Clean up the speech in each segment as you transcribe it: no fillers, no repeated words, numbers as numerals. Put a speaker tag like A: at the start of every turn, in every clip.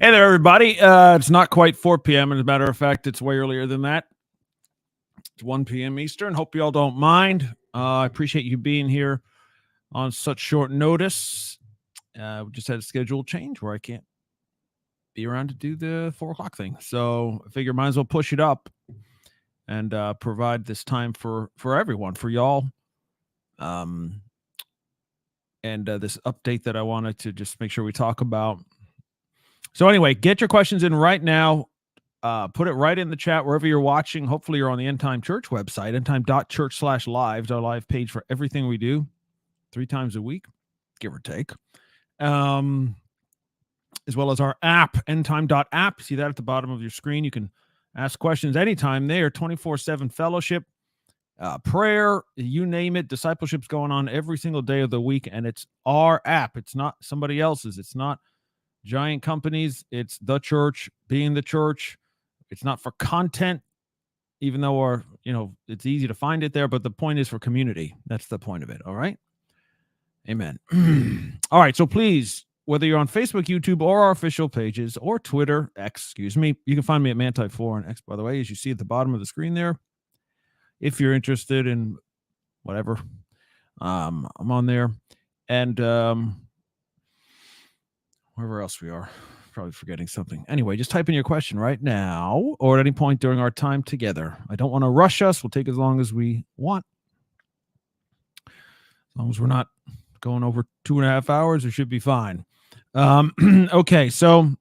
A: Hey there, everybody. It's not quite 4 p.m. As a matter of fact, it's way earlier than that. It's 1 p.m. Eastern. Hope you all don't mind. I appreciate you being here on such short notice. We just had a schedule change where I can't be around to do the 4 o'clock thing. So I figure might as well push it up and provide this time for everyone, for y'all. And this update that I wanted to just make sure we talk about. So anyway, get your questions in right now. Put it right in the chat wherever you're watching. Hopefully you're on the Endtime.Church website. Endtime.Church/live is our live page for everything we do 3 times a week, give or take. As well as our app, Endtime.App. See that at the bottom of your screen. You can ask questions anytime there. 24/7 fellowship, prayer, you name it. Discipleship's going on every single day of the week, and it's our app. It's not somebody else's. It's not giant companies. It's the church being the church. It's not for content, even though it's easy to find it there, but the point is for community. That's the point of it. All right. Amen. All right. So please, whether you're on Facebook, YouTube, or our official pages, or Twitter, X, you can find me at Manti4 on X, by the way, as you see at the bottom of the screen there. If you're interested in whatever, I'm on there. And wherever else we are. Probably forgetting something. Anyway, just type in your question right now or at any point during our time together. I don't want to rush us. We'll take as long as we want. As long as we're not going over 2.5 hours, we should be fine. Okay, so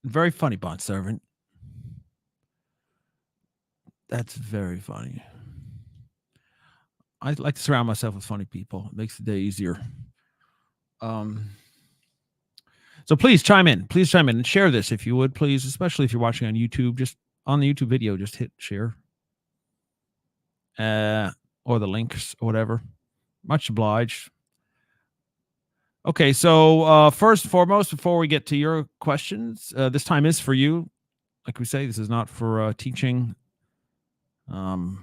A: very funny, bond servant. That's very funny. I like to surround myself with funny people. It makes the day easier. So please chime in. Please chime in and share this if you would, please, especially if you're watching on YouTube. Just on the YouTube video, just hit share. Or the links or whatever. Much obliged. Okay, so first and foremost, before we get to your questions, this time is for you. Like we say, this is not for teaching or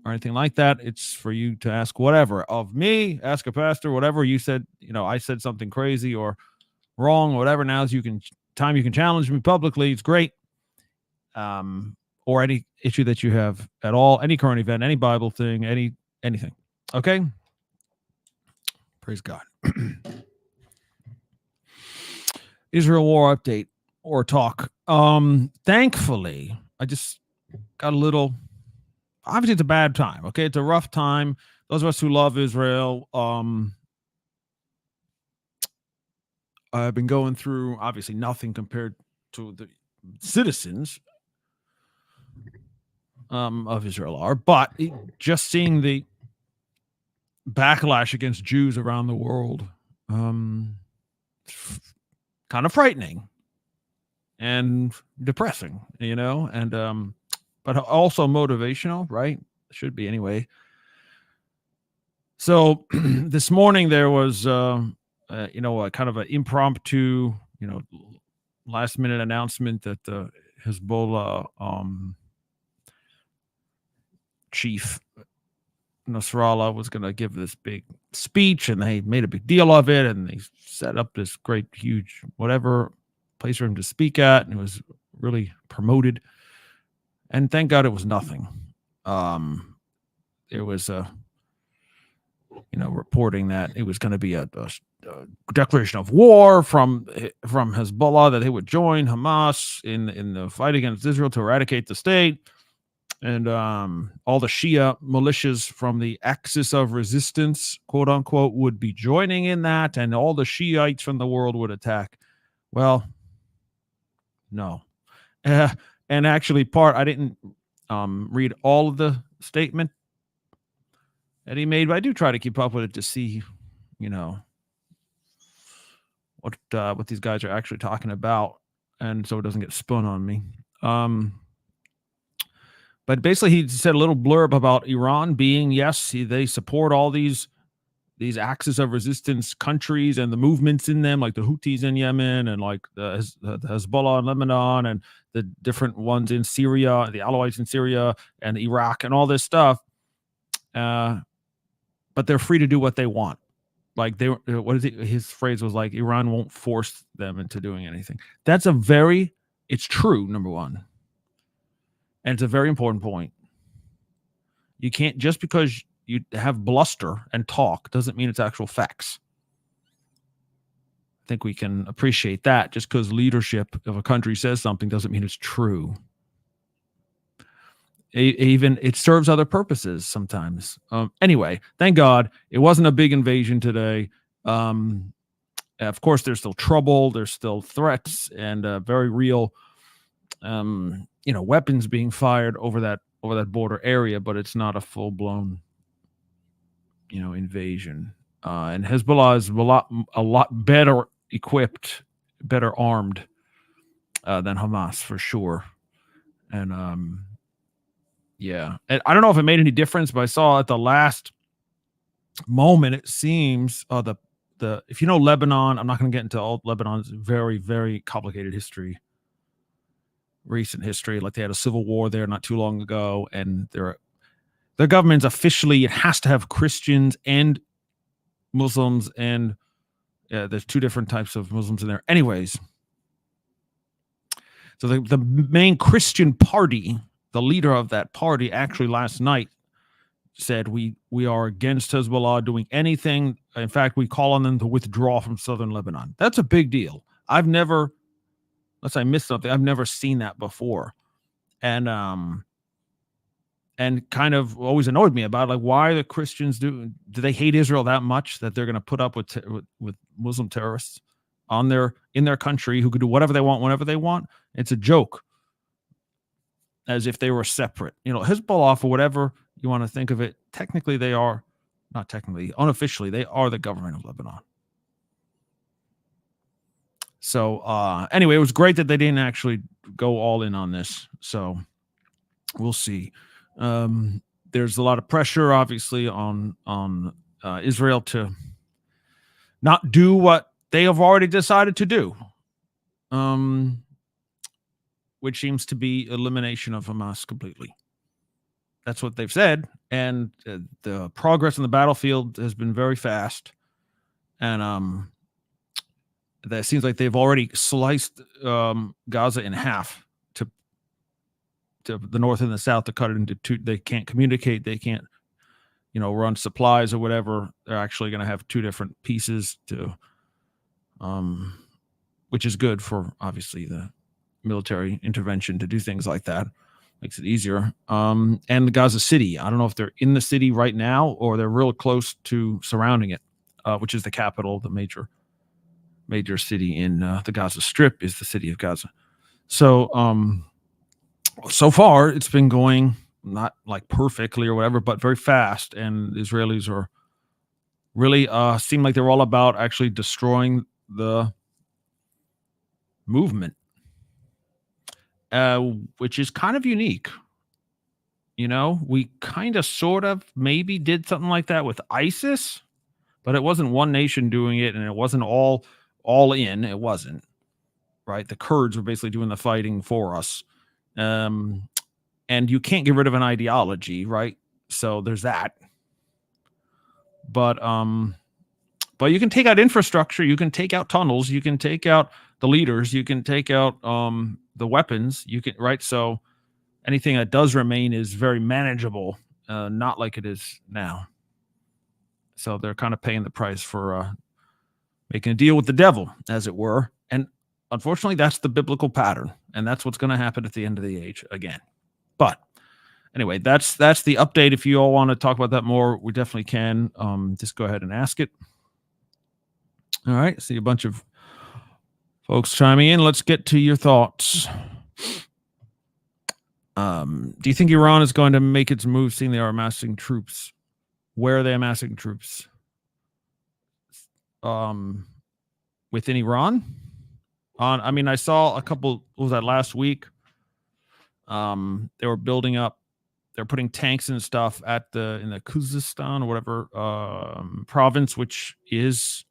A: anything like that. It's for you to ask whatever of me, ask a pastor, whatever you said. I said something crazy or wrong or whatever. Now you can challenge me publicly. It's great. Or any issue that you have at all, any current event, any Bible thing, anything. Okay. Praise God. Israel war update or talk. Thankfully, I just got a little, obviously it's a bad time. Okay. It's a rough time. Those of us who love Israel, I've been going through obviously nothing compared to the citizens of Israel are, but just seeing the backlash against Jews around the world, kind of frightening and depressing, and but also motivational, right? Should be anyway. So this morning there was a kind of an impromptu, last minute announcement that the Hezbollah chief Nasrallah was going to give this big speech, and they made a big deal of it, and they set up this great, huge, whatever place for him to speak at, and it was really promoted. And thank God it was nothing. There was reporting that it was going to be a declaration of war from Hezbollah, that they would join Hamas in the fight against Israel to eradicate the state. And all the Shia militias from the axis of resistance, quote unquote, would be joining in that, and all the Shiites from the world would attack. Well, no. And actually, I didn't read all of the statement that he made, but I do try to keep up with it to see, what these guys are actually talking about, and so it doesn't get spun on me. But basically, he said a little blurb about Iran being, yes, they support all these axis of resistance countries and the movements in them, like the Houthis in Yemen and like the Hezbollah in Lebanon and the different ones in Syria, the Alawites in Syria and Iraq and all this stuff. But they're free to do what they want. like they what is it? His phrase was like Iran won't force them into doing anything. It's true, number one, and it's a very important point. You can't, just because you have bluster and talk doesn't mean it's actual facts. I think we can appreciate that. Just because leadership of a country says something doesn't mean it's true. Even it serves other purposes sometimes. Anyway, thank God it wasn't a big invasion today. Of course, there's still trouble. There's still threats and very real, weapons being fired over that border area, but it's not a full blown, invasion. And Hezbollah is a lot better equipped, better armed than Hamas for sure. And yeah, and I don't know if it made any difference, but I saw at the last moment, it seems the if you know Lebanon, I'm not going to get into all Lebanon's very, very complicated history, recent history. Like they had a civil war there not too long ago, and their government's officially, it has to have Christians and Muslims, and there's two different types of Muslims in there. Anyways, so the main Christian party, the leader of that party, actually last night said we are against Hezbollah doing anything. In fact, we call on them to withdraw from southern Lebanon. That's a big deal. Unless I missed something, I've never seen that before. And kind of always annoyed me about, like, why the Christians do they hate Israel that much that they're going to put up with Muslim terrorists in their country who could do whatever they want whenever they want? It's a joke, as if they were separate. Hezbollah, for whatever you want to think of it, technically they are, not technically, unofficially, they are the government of Lebanon. So anyway, it was great that they didn't actually go all in on this. So we'll see. There's a lot of pressure, obviously, on Israel to not do what they have already decided to do, which seems to be elimination of Hamas completely. That's what they've said, and the progress on the battlefield has been very fast, and that seems like they've already sliced Gaza in half to the north and the south, to cut it into two. They can't communicate. They can't, run supplies or whatever. They're actually going to have two different pieces to, which is good for, obviously, the military intervention to do things like that. Makes it easier. And the Gaza City, I don't know if they're in the city right now or they're real close to surrounding it, which is the capital, the major city in the Gaza Strip is the city of Gaza. So, so far it's been going not like perfectly or whatever, but very fast. And the Israelis are really seem like they're all about actually destroying the movement, which is kind of unique. We kind of sort of maybe did something like that with ISIS, but it wasn't one nation doing it, and it wasn't all in. It wasn't, right? The Kurds were basically doing the fighting for us. And you can't get rid of an ideology, right? So there's that. But you can take out infrastructure, you can take out tunnels, you can take out the leaders, you can take out the weapons, right? So anything that does remain is very manageable, not like it is now. So they're kind of paying the price for making a deal with the devil, as it were. And unfortunately, that's the biblical pattern, and that's what's going to happen at the end of the age again. But anyway, that's the update. If you all want to talk about that more, we definitely can. Just go ahead and ask it. All right, see a bunch of folks chiming in. Let's get to your thoughts. Do you think Iran is going to make its move, seeing they are amassing troops? Where are they amassing troops? Within Iran? I saw a couple, what was that, last week? They were building up, they're putting tanks and stuff in the Khuzestan or whatever province, which is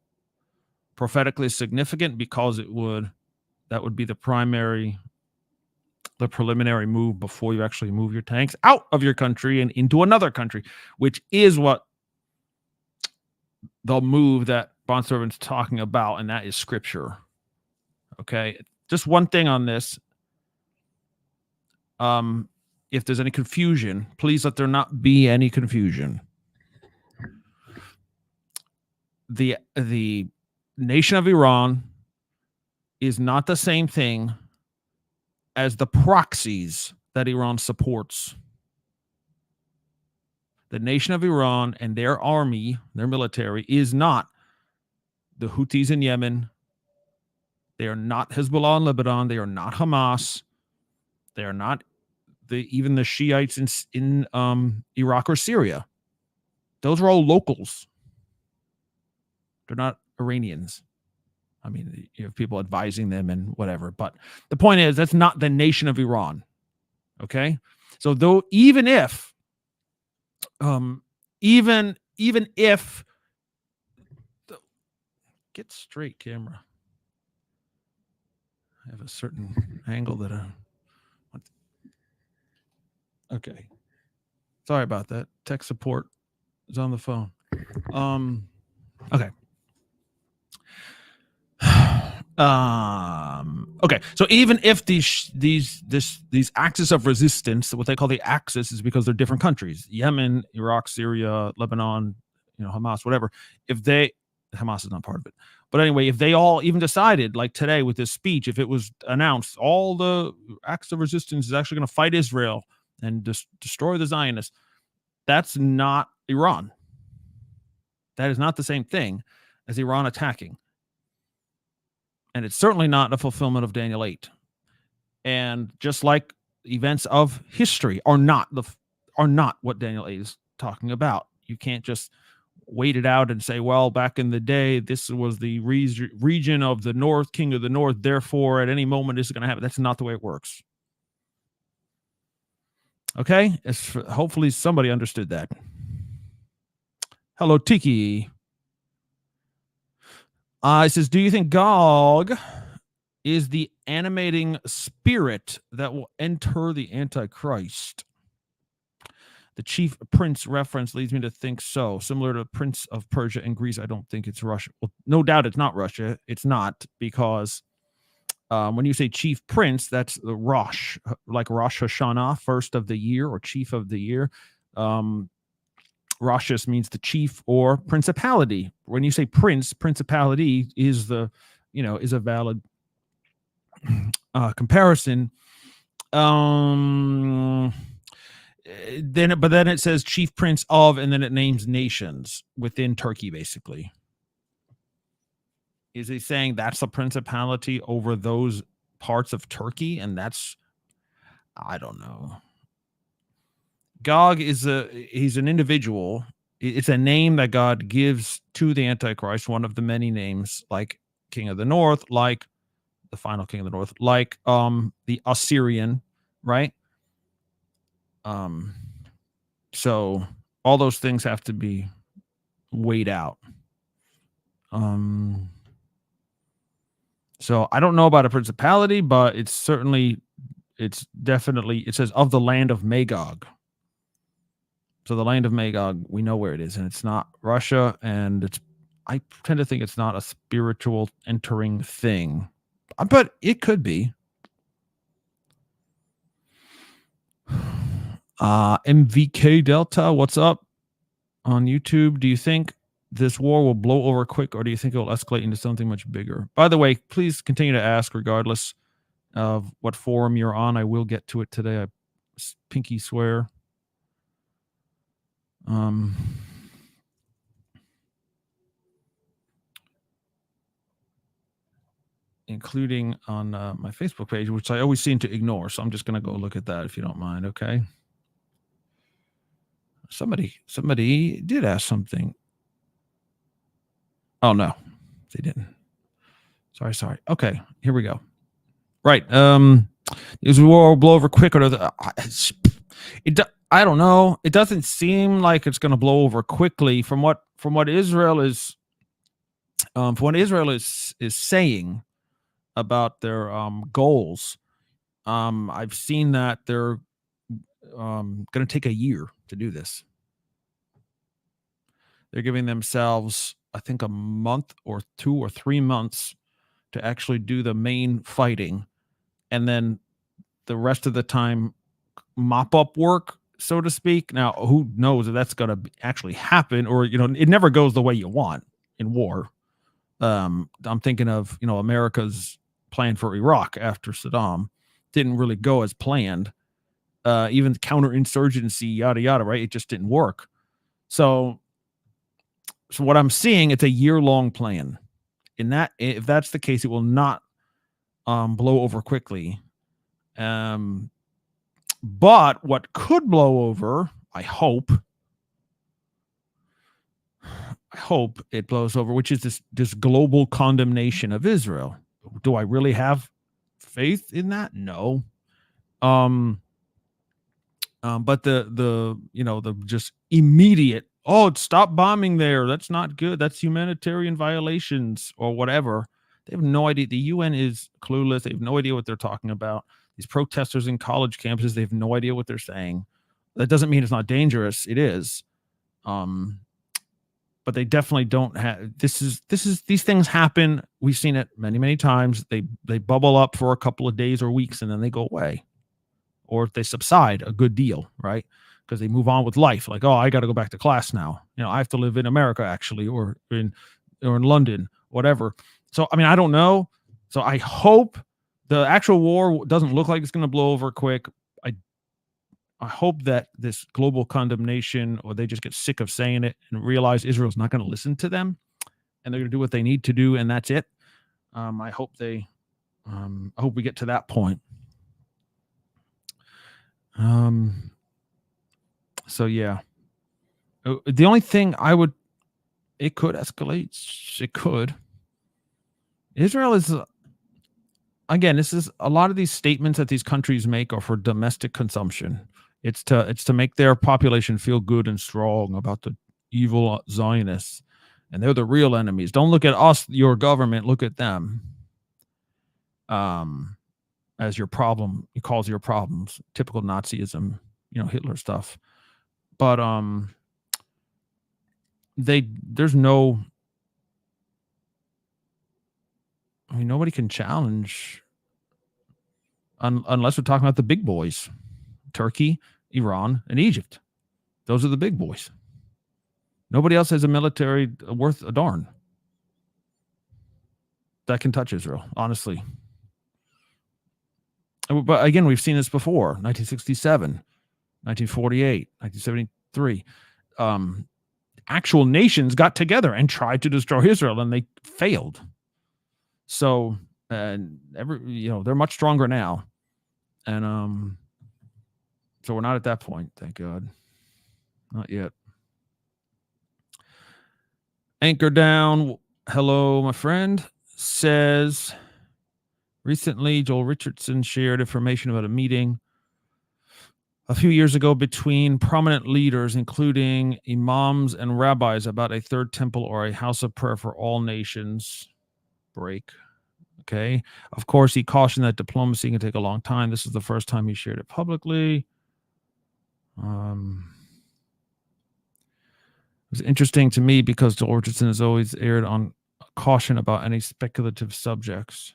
A: prophetically significant because that would be the preliminary move before you actually move your tanks out of your country and into another country, which is what the move that bondservant's talking about, and that is Scripture. Okay, just one thing on this. If there's any confusion, please let there not be any confusion. The nation of Iran is not the same thing as the proxies that Iran supports. The nation of Iran and their army, their military, is not the Houthis in Yemen. They are not Hezbollah in Lebanon. They are not Hamas. They are not even the Shiites in Iraq or Syria. Those are all locals. They're not Iranians. I mean, you have people advising them and whatever. But the point is, that's not the nation of Iran. Okay? So though, even if get straight, camera. I have a certain angle that I want. Okay. Sorry about that. Tech support is on the phone. Okay. Okay. So even if these axis of resistance, what they call the axis, is because they're different countries: Yemen, Iraq, Syria, Lebanon, Hamas, whatever. Hamas is not part of it, but anyway, if they all even decided, like today with this speech, if it was announced, all the axis of resistance is actually going to fight Israel and destroy the Zionists, that's not Iran. That is not the same thing as Iran attacking. And it's certainly not a fulfillment of Daniel 8. And just like events of history are not what Daniel 8 is talking about. You can't just wait it out and say, well, back in the day, this was the region of the north, king of the north, therefore at any moment this is going to happen. That's not the way it works. Okay? Hopefully somebody understood that. Hello, Tiki. It says, do you think Gog is the animating spirit that will enter the Antichrist? The chief prince reference leads me to think so. Similar to Prince of Persia and Greece, I don't think it's Russia. Well, no doubt it's not Russia. It's not, because when you say chief prince, that's the Rosh, like Rosh Hashanah, first of the year or chief of the year. Rosh means the chief or principality. When you say prince, principality is a valid comparison. Then it says chief prince of, and then it names nations within Turkey, basically. Is he saying that's the principality over those parts of Turkey? And I don't know. Gog he's an individual. It's a name that God gives to the Antichrist, one of the many names, like King of the North, like the final King of the North, like the Assyrian, right? So all those things have to be weighed out. So I don't know about a principality, but it says of the land of Magog. So the land of Magog, we know where it is, and it's not Russia, and I tend to think it's not a spiritual entering thing, but it could be. MVK Delta, what's up on YouTube? Do you think this war will blow over quick, or do you think it will escalate into something much bigger? By the way, please continue to ask regardless of what forum you're on. I will get to it today. I pinky swear. Including on my Facebook page, which I always seem to ignore. So I'm just going to go look at that if you don't mind. Okay. Somebody did ask something. Oh, no, they didn't. Sorry. Okay, here we go. Right. Is the war will blow over quick, or I don't know. It doesn't seem like it's going to blow over quickly from what Israel is saying about their goals. I've seen that they're going to take a year to do this. They're giving themselves I think, a month or 2 or 3 months to actually do the main fighting, and then the rest of the time mop up work, so to speak. Now, who knows if that's going to actually happen, or it never goes the way you want in war. I'm thinking of America's plan for Iraq after Saddam didn't really go as planned. Even counterinsurgency, yada yada, right? It just didn't work. So what I'm seeing, it's a year-long plan. If that's the case, it will not blow over quickly. But what could blow over, I hope it blows over, which is this global condemnation of Israel. Do I really have faith in that? No. But the just immediate, stop bombing there. That's not good. That's humanitarian violations or whatever. They have no idea. The UN is clueless. They have no idea what they're talking about. These protesters in college campuses, they have no idea what they're saying. That doesn't mean it's not dangerous. It is. But they definitely don't have. These things happen. We've seen it many, many times. They bubble up for a couple of days or weeks and then they go away. Or if they subside a good deal, right? Because they move on with life. Like, I got to go back to class now. I have to live in America, actually, or in London, whatever. So, I don't know. So I hope the actual war doesn't look like it's going to blow over quick. I hope that this global condemnation, or they just get sick of saying it and realize Israel's not going to listen to them, and they're going to do what they need to do, and that's it. I hope I hope we get to that point. So yeah, the only thing it could escalate. It could. Israel is, again, this is a lot of these statements that these countries make are for domestic consumption. It's to make their population feel good and strong about the evil Zionists, and they're the real enemies. Don't look at us, your government. Look at them. As your problem, he calls your problems. Typical Nazism, Hitler stuff. But there's no. Nobody can challenge unless we're talking about the big boys: Turkey, Iran, and Egypt. Those are the big boys. Nobody else has a military worth a darn that can touch Israel, honestly. But again, we've seen this before: 1967, 1948, 1973. Actual nations got together and tried to destroy Israel, and they failed. So, they're much stronger now, and so we're not at that point, thank God, not yet. Anchor Down, hello, my friend, says recently Joel Richardson shared information about a meeting a few years ago between prominent leaders, including imams and rabbis, about a third temple or a house of prayer for all nations. Break. Okay. Of course, he cautioned that diplomacy can take a long time. This is the first time he shared it publicly. It was interesting to me because Joel Richardson has always erred on caution about any speculative subjects.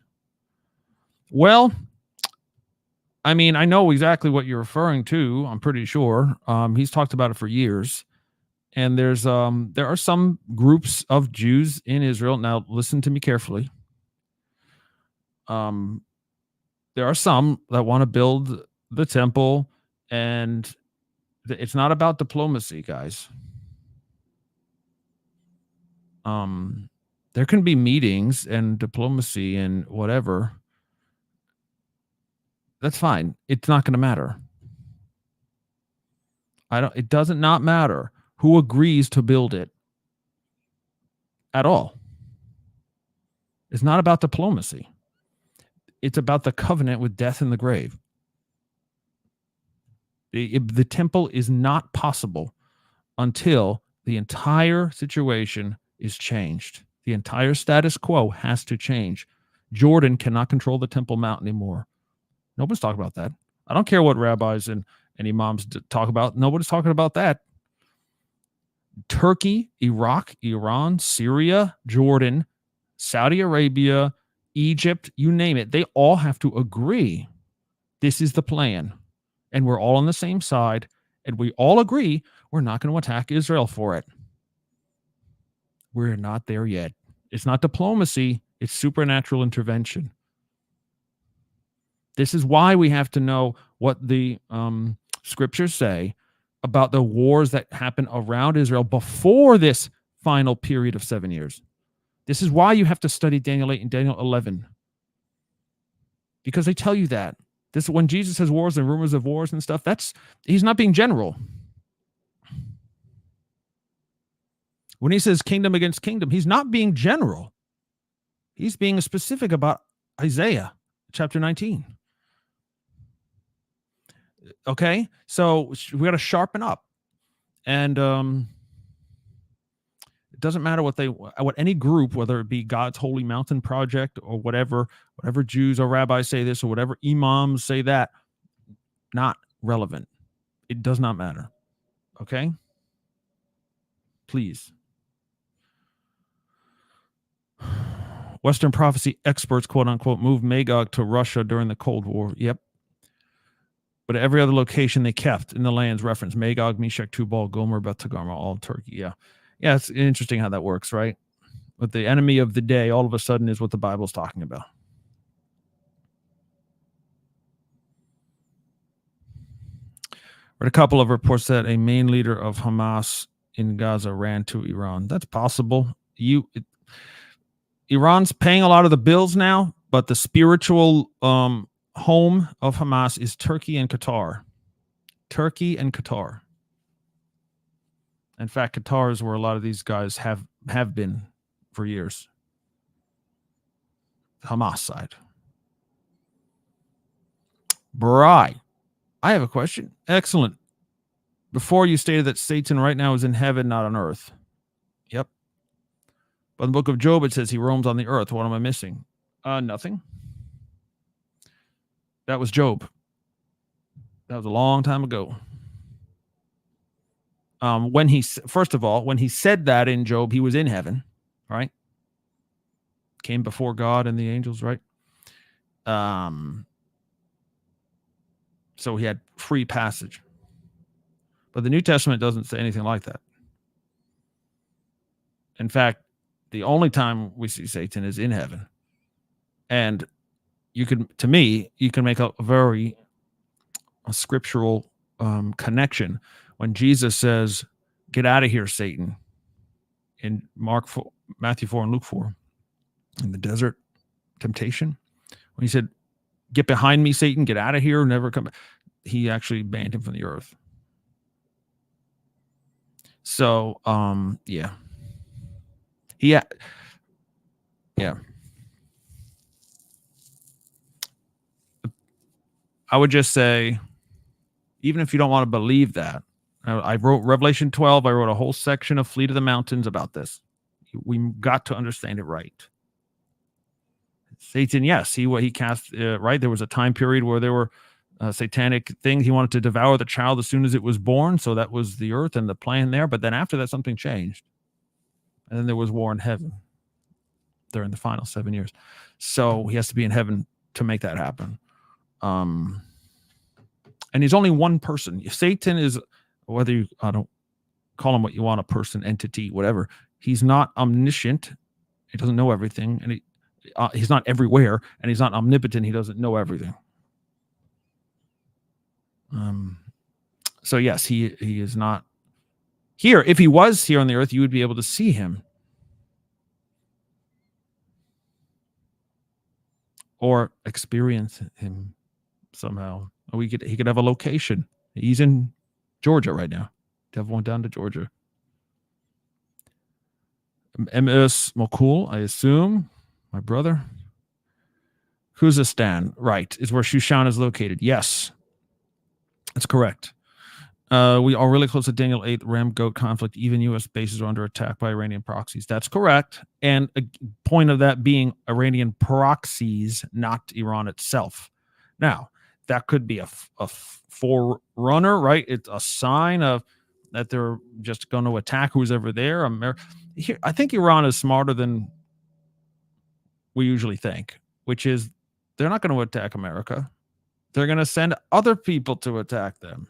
A: Well, I know exactly what you're referring to. I'm pretty sure. He's talked about it for years. And there are some groups of Jews in Israel. Now, listen to me carefully. There are some that want to build the temple, and it's not about diplomacy, guys. There can be meetings and diplomacy and whatever. That's fine. It's not going to matter. It doesn't not matter who agrees to build it at all. It's not about diplomacy. It's about the covenant with death and the grave. The temple is not possible until the entire situation is changed. The entire status quo has to change. Jordan cannot control the Temple Mount anymore. Nobody's talking about that. I don't care what rabbis and imams talk about. Nobody's talking about that. Turkey, Iraq, Iran, Syria, Jordan, Saudi Arabia, Egypt, you name it. They all have to agree this is the plan. And we're all on the same side. And we all agree we're not going to attack Israel for it. We're not there yet. It's not diplomacy. It's supernatural intervention. This is why we have to know what the scriptures say about the wars that happen around Israel before this final period of 7 years. This is why you have to study Daniel 8 and Daniel 11. Because they tell you that. This, when Jesus has wars and rumors of wars and stuff, he's not being general. When he says kingdom against kingdom, he's not being general. He's being specific about Isaiah chapter 19. Okay, so we got to sharpen up. And it doesn't matter what any group, whether it be God's Holy Mountain Project or whatever Jews or rabbis say this or whatever imams say that, not relevant. It does not matter. Okay? Please. Western prophecy experts, quote unquote, moved Magog to Russia during the Cold War. Yep. But at every other location they kept in the lands referenced Magog, Meshech, Tubal, Gomer, Beth Togarmah, all Turkey. Yeah. Yeah, it's interesting how that works, right? But the enemy of the day all of a sudden is what the Bible's talking about. Read a couple of reports that a main leader of Hamas in Gaza ran to Iran. That's possible. Iran's paying a lot of the bills now, but the spiritual home of Hamas is Turkey and Qatar. Turkey and Qatar. In fact, Qatar is where a lot of these guys have been for years. Hamas side. Right. I have a question. Excellent. Before you stated that Satan right now is in heaven, not on earth. Yep. But in the book of Job, it says he roams on the earth. What am I missing? Nothing. That was Job. That was a long time ago. When he said that in Job, he was in heaven, right? Came before God and the angels, right? So he had free passage. But the New Testament doesn't say anything like that. In fact, the only time we see Satan is in heaven. And you can make a very scriptural connection when Jesus says, "Get out of here, Satan," in Matthew 4 and Luke 4, in the desert temptation. When he said, "Get behind me, Satan, get out of here, never come back," he actually banned him from the earth. So, yeah. I would just say, even if you don't want to believe that, I wrote Revelation 12. I wrote a whole section of Flee to the Mountains about this. We got to understand it right. Satan, yes, he cast, right? There was a time period where there were satanic things. He wanted to devour the child as soon as it was born. So that was the earth and the plan there. But then after that, something changed. And then there was war in heaven during the final 7 years. So he has to be in heaven to make that happen. And he's only one person. Satan is, whether you, I don't call him what you want, a person, entity, whatever. He's not omniscient. He doesn't know everything. And he's not everywhere. And he's not omnipotent. He doesn't know everything. So yes, he is not here. If he was here on the earth, you would be able to see him. Or experience him somehow. He could have a location. He's in Georgia right now. Devil went down to Georgia. MS Mokul, I assume, my brother. Khuzestan, right, is where Shushan is located. Yes, that's correct. We are really close to Daniel 8, Ram Goat conflict. Even U.S. bases are under attack by Iranian proxies. That's correct. And a point of that being Iranian proxies, not Iran itself. Now, that could be a forerunner, right? It's a sign of that they're just going to attack who's ever there. I think Iran is smarter than we usually think, which is they're not going to attack America. They're going to send other people to attack them.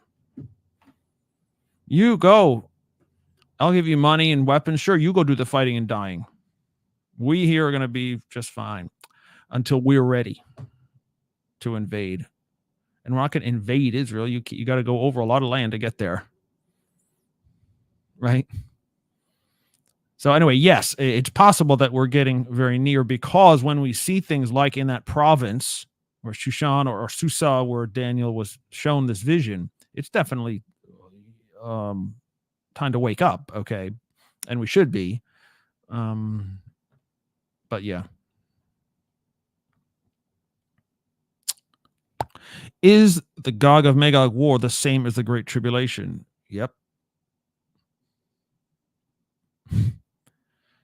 A: You go. I'll give you money and weapons. Sure, you go do the fighting and dying. We here are going to be just fine until we're ready to invade. And we're not going to invade Israel. You got to go over a lot of land to get there. Right? So anyway, yes, it's possible that we're getting very near, because when we see things like in that province, or Shushan or Susa, where Daniel was shown this vision, it's definitely time to wake up, okay? And we should be. But yeah. Is the Gog of Magog war the same as the Great Tribulation? Yep.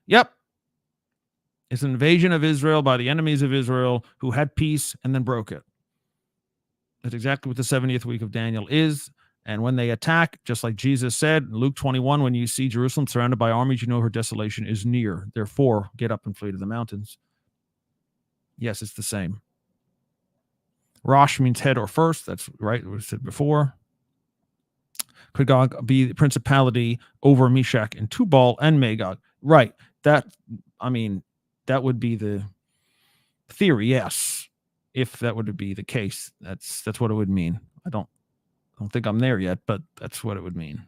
A: Yep. It's an invasion of Israel by the enemies of Israel who had peace and then broke it. That's exactly what the 70th week of Daniel is. And when they attack, just like Jesus said in Luke 21, when you see Jerusalem surrounded by armies, you know her desolation is near. Therefore, get up and flee to the mountains. Yes, it's the same. Rosh means head or first. That's right. We said before. Could Gog be the principality over Meshach and Tubal and Magog? Right. That would be the theory. Yes. If that would be the case, that's what it would mean. I don't think I'm there yet, but that's what it would mean.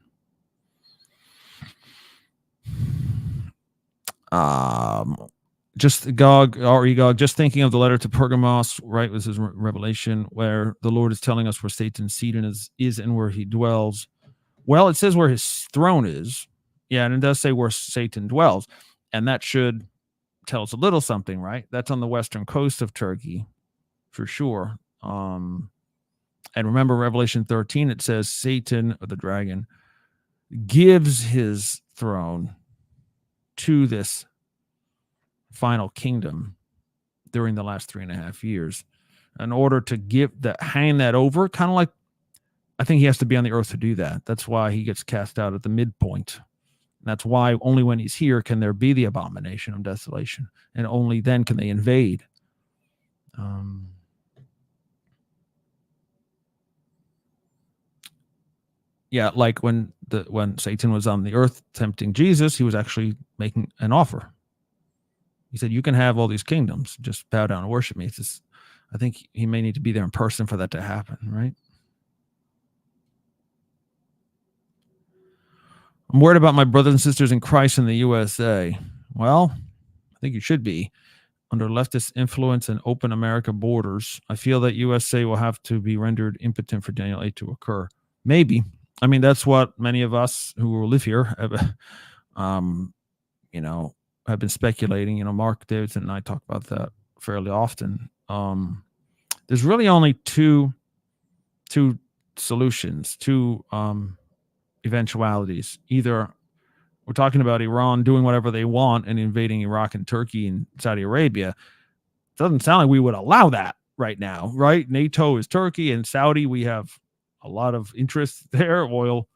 A: Just Gog, Gog, just thinking of the letter to Pergamos, right? Was his Revelation, where the Lord is telling us where Satan's seat is and where he dwells. Well, it says where his throne is. Yeah, and it does say where Satan dwells. And that should tell us a little something, right? That's on the western coast of Turkey, for sure. And remember Revelation 13, it says Satan, or the dragon, gives his throne to this final kingdom during the last 3.5 years in order to hang that over, kind of like, I think he has to be on the earth to do that. That's why he gets cast out at the midpoint. And that's why only when he's here can there be the abomination of desolation, and only then can they invade. Yeah, like when Satan was on the earth tempting Jesus, he was actually making an offer. He said, you can have all these kingdoms, just bow down and worship me. I think he may need to be there in person for that to happen, right? I'm worried about my brothers and sisters in Christ in the USA. Well, I think you should be. Under leftist influence and open America borders, I feel that USA will have to be rendered impotent for Daniel 8 to occur. Maybe. I mean, that's what many of us who live here have, have been speculating. Mark Davidson and I talk about that fairly often. There's really only two solutions, two eventualities. Either we're talking about Iran doing whatever they want and invading Iraq and Turkey and Saudi Arabia. It doesn't sound like we would allow that right now, right? NATO is Turkey, and Saudi, we have a lot of interest there, oil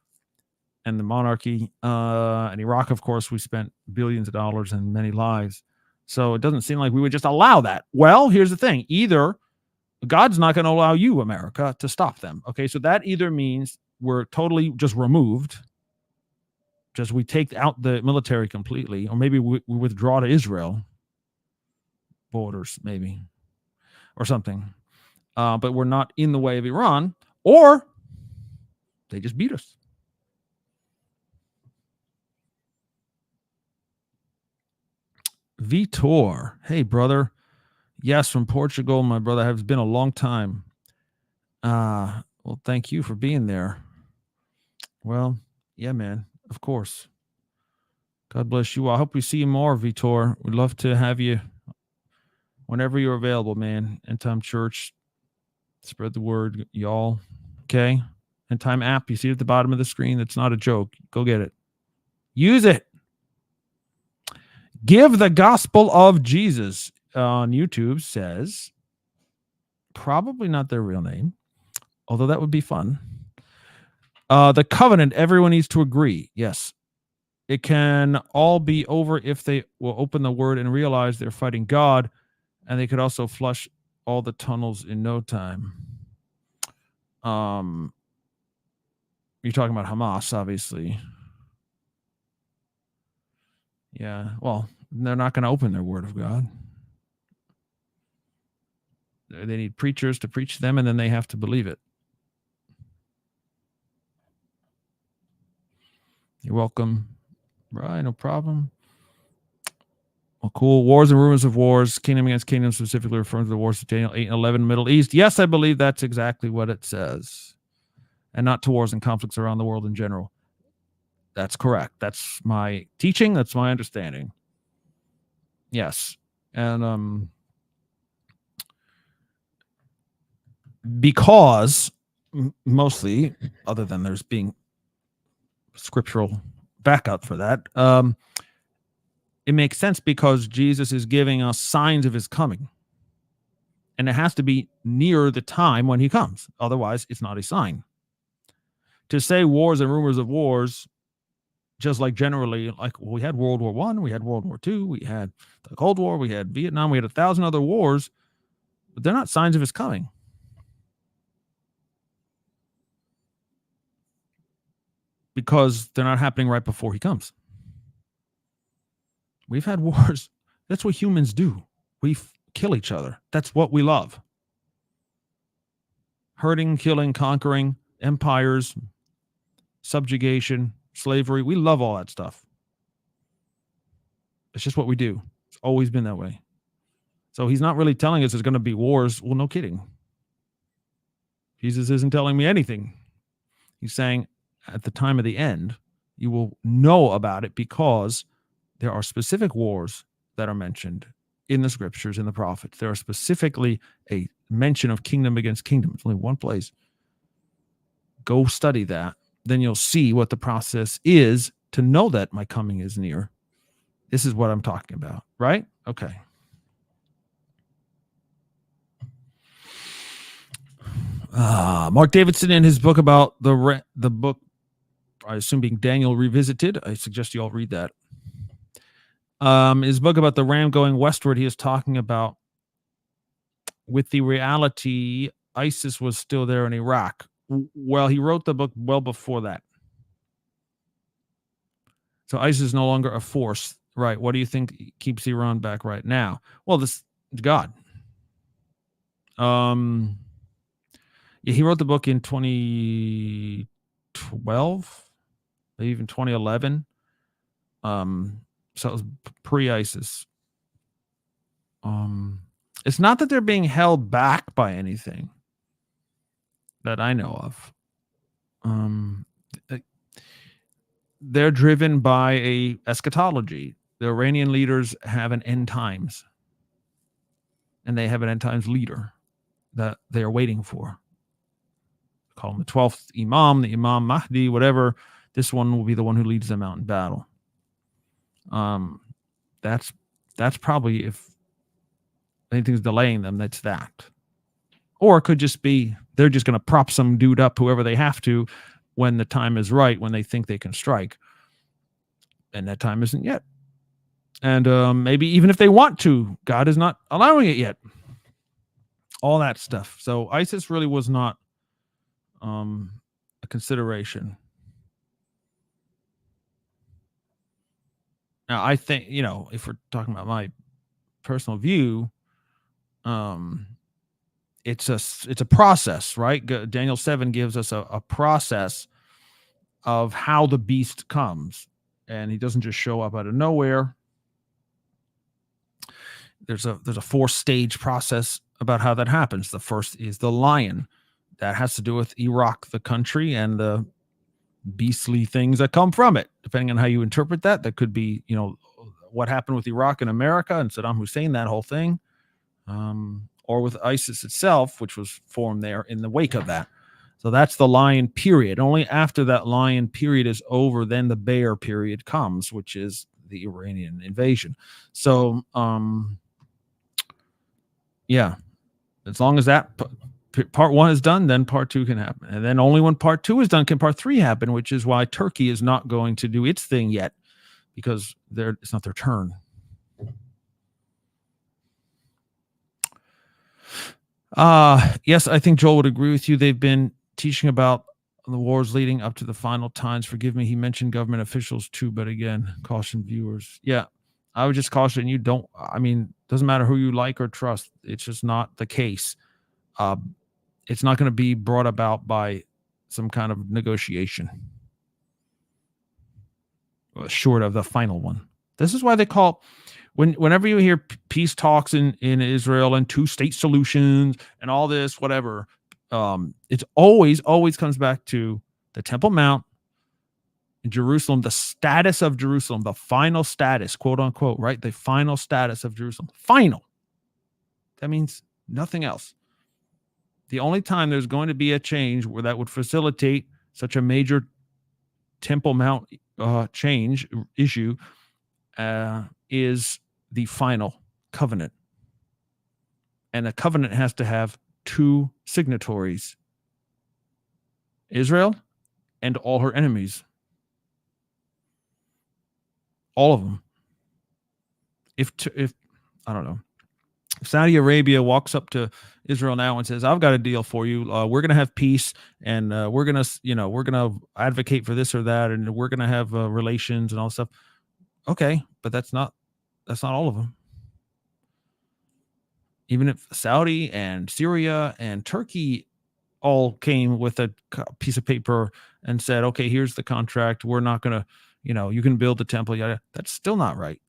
A: and the monarchy. And Iraq, of course, we spent billions of dollars and many lives. So it doesn't seem like we would just allow that. Well, here's the thing. Either God's not going to allow you, America, to stop them. Okay, so that either means we're totally just removed, just we take out the military completely, or maybe we withdraw to Israel borders, maybe, or something. But we're not in the way of Iran, or they just beat us. Vitor, hey brother. Yes, from Portugal, my brother. Has been a long time. Well, thank you for being there. Well, yeah, man, of course. God bless you. I hope we see you more, Vitor. We'd love to have you whenever you're available, man. Endtime.Church. Spread the word, y'all. Okay? Endtime.App. You see it at the bottom of the screen. It's not a joke. Go get it. Use it. Give the Gospel of Jesus on YouTube says, probably not their real name, although that would be fun. The covenant, everyone needs to agree. Yes. It can all be over if they will open the word and realize they're fighting God, and they could also flush all the tunnels in no time. You're talking about Hamas, obviously. Yeah, well, they're not going to open their word of God. They need preachers to preach to them, and then they have to believe it. You're welcome. Right, no problem. Well, cool. Wars and rumors of wars, kingdom against kingdom, specifically referring to the wars of Daniel 8 and 11, Middle East. Yes, I believe that's exactly what it says. And not to wars and conflicts around the world in general. That's correct. That's my teaching. That's my understanding. Yes. And because mostly, other than there's being scriptural backup for that, it makes sense because Jesus is giving us signs of his coming. And it has to be near the time when he comes. Otherwise, it's not a sign. To say wars and rumors of wars, just like generally, like we had World War I, we had World War II, we had the Cold War, we had Vietnam, we had 1,000 other wars, but they're not signs of his coming. Because they're not happening right before he comes. We've had wars. That's what humans do. We kill each other. That's what we love. Hurting, killing, conquering, empires, subjugation, slavery. We love all that stuff. It's just what we do. It's always been that way. So he's not really telling us there's going to be wars. Well, no kidding. Jesus isn't telling me anything. He's saying at the time of the end, you will know about it because there are specific wars that are mentioned in the scriptures, in the prophets. There are specifically a mention of kingdom against kingdom. It's only one place. Go study that. Then you'll see what the process is to know that my coming is near. This is what I'm talking about, right? Okay. Mark Davidson, in his book about the book, I assume being Daniel Revisited, I suggest you all read that. His book about the ram going westward, he is talking about with the reality ISIS was still there in Iraq. Well, he wrote the book well before that. So ISIS is no longer a force. Right. What do you think keeps Iran back right now? Well, this is God. Yeah, he wrote the book in 2012, maybe even 2011. So it was pre-ISIS. It's not that they're being held back by anything that I know of. They're driven by a eschatology. The Iranian leaders have an end times, and they have an end times leader that they are waiting for. Call him the 12th Imam, the Imam Mahdi, whatever. This one will be the one who leads them out in battle. That's probably, if anything's delaying them, that's that. Or it could just be they're just going to prop some dude up, whoever they have to, when the time is right, when they think they can strike. And that time isn't yet. And maybe even if they want to, God is not allowing it yet. All that stuff. So ISIS really was not a consideration. Now, I think, if we're talking about my personal view, it's a process, right? Daniel 7 gives us a process of how the beast comes, and he doesn't just show up out of nowhere. There's a 4-stage process about how that happens. The first is the lion. That has to do with Iraq, the country, and the beastly things that come from it. Depending on how you interpret that, that could be, what happened with Iraq and America and Saddam Hussein, that whole thing, or with ISIS itself, which was formed there in the wake of that. So that's the lion period. Only after that lion period is over, then the bear period comes, which is the Iranian invasion. So, yeah, as long as that part 1 is done, then part 2 can happen. And then only when part 2 is done can part 3 happen, which is why Turkey is not going to do its thing yet, because it's not their turn. Yes, I think Joel would agree with you. They've been teaching about the wars leading up to the final times. Forgive me, he mentioned government officials too, but again, caution viewers. Yeah, I would just caution you, doesn't matter who you like or trust. It's just not the case. It's not going to be brought about by some kind of negotiation, short of the final one. This is why they call, whenever you hear peace talks in Israel and 2-state solutions and all this, whatever, it's always comes back to the Temple Mount in Jerusalem, the status of Jerusalem, the final status, quote unquote, right? The final status of Jerusalem. Final. That means nothing else. The only time there's going to be a change where that would facilitate such a major Temple Mount change issue is the final covenant. And a covenant has to have 2 signatories, Israel and all her enemies. All of them. If I don't know, if Saudi Arabia walks up to Israel now and says, I've got a deal for you. We're going to have peace, and we're going to advocate for this or that, and we're going to have relations and all stuff. Okay, but that's not all of them. Even if Saudi and Syria and Turkey all came with a piece of paper and said, okay, here's the contract. We're not going to, you can build the temple. Yada. That's still not right.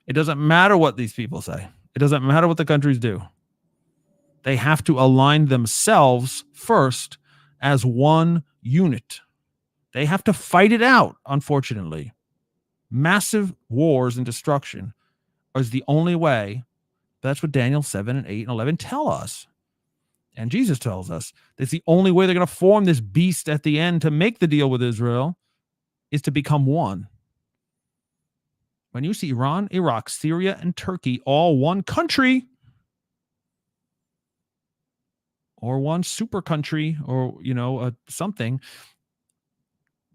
A: It doesn't matter what these people say. It doesn't matter what the countries do. They have to align themselves first as one unit. They have to fight it out, unfortunately. Massive wars and destruction is the only way. That's what Daniel 7 and 8 and 11 tell us. And Jesus tells us that's the only way they're going to form this beast at the end to make the deal with Israel is to become one. When you see Iran, Iraq, Syria, and Turkey all one country, or one super country, or, something,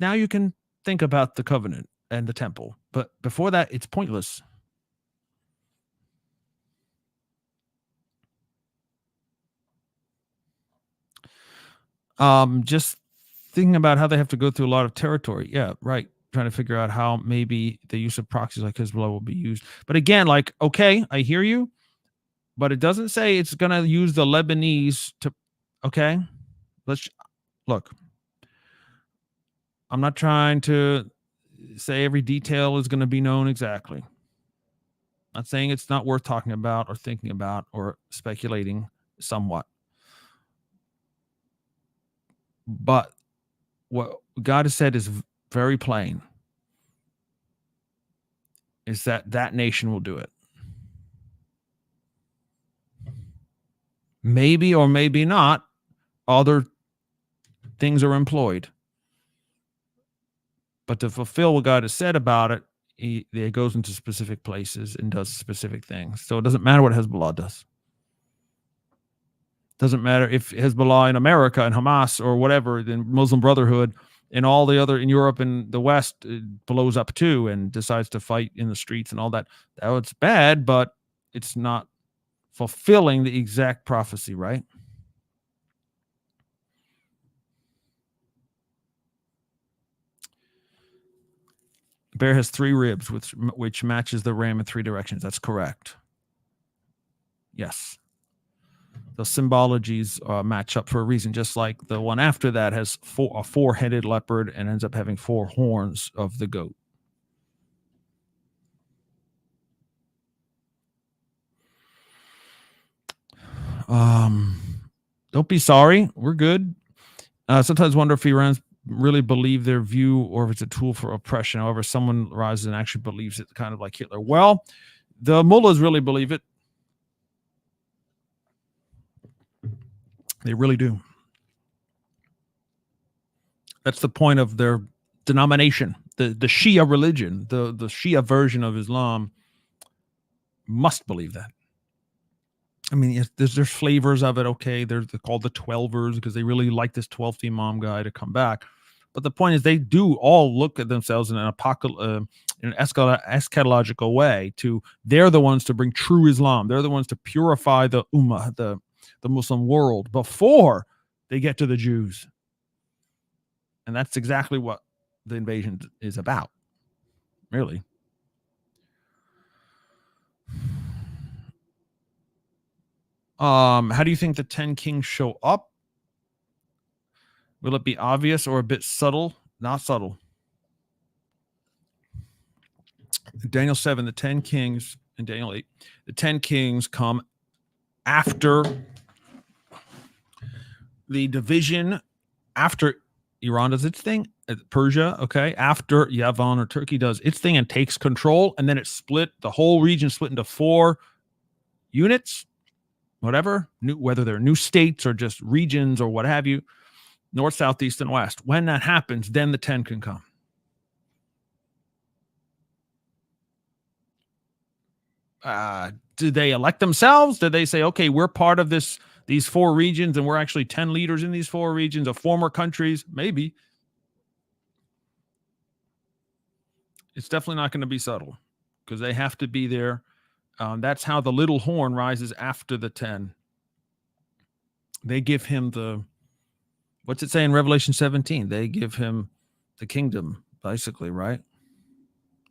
A: now you can think about the covenant and the temple. But before that, it's pointless. Just thinking about how they have to go through a lot of territory. Yeah, right. Trying to figure out how maybe the use of proxies like Hezbollah will be used. But again, okay, I hear you, but it doesn't say it's going to use the Lebanese to, okay? Look, I'm not trying to say every detail is going to be known exactly. I'm not saying it's not worth talking about or thinking about or speculating somewhat. But what God has said is very plain, is that nation will do it. Maybe or maybe not, other things are employed. But to fulfill what God has said about it, he goes into specific places and does specific things. So it doesn't matter what Hezbollah does. Doesn't matter if Hezbollah in America and Hamas or whatever, the Muslim Brotherhood and all the other in Europe and the West blows up too and decides to fight in the streets and all that. That's bad, but it's not fulfilling the exact prophecy, right? The bear has 3 ribs, which matches the ram in 3 directions. That's correct. Yes. The symbologies match up for a reason, just like the one after that has a 4-headed leopard and ends up having 4 horns of the goat. Don't be sorry. We're good. Sometimes wonder if Iranians really believe their view or if it's a tool for oppression. However, someone rises and actually believes it, kind of like Hitler. Well, the mullahs really believe it. They really do. That's the point of their denomination. The Shia religion, the Shia version of Islam must believe that. I mean, there's flavors of it. Okay, they're called the 12ers because they really like this 12th Imam guy to come back. But the point is, they do all look at themselves in an eschatological way. They're the ones to bring true Islam. They're the ones to purify the ummah, the Muslim world, before they get to the Jews. And that's exactly what the invasion is about, really. How do you think the 10 kings show up? Will it be obvious or a bit subtle? Not subtle. Daniel 7, the 10 kings, and Daniel 8, the 10 kings come after the division, after Iran does its thing, Persia, okay, after Yavan or Turkey does its thing and takes control, and then it split, the whole region split into 4 units, whatever, whether they're new states or just regions or what have you, north, south, east, and west. When that happens, then the 10 can come. Did they elect themselves? Did they say, okay, we're part of these 4 regions and we're actually 10 leaders in these 4 regions of former countries? Maybe. It's definitely not going to be subtle because they have to be there. That's how the little horn rises after the 10. They give him what's it say in Revelation 17? They give him the kingdom, basically, right?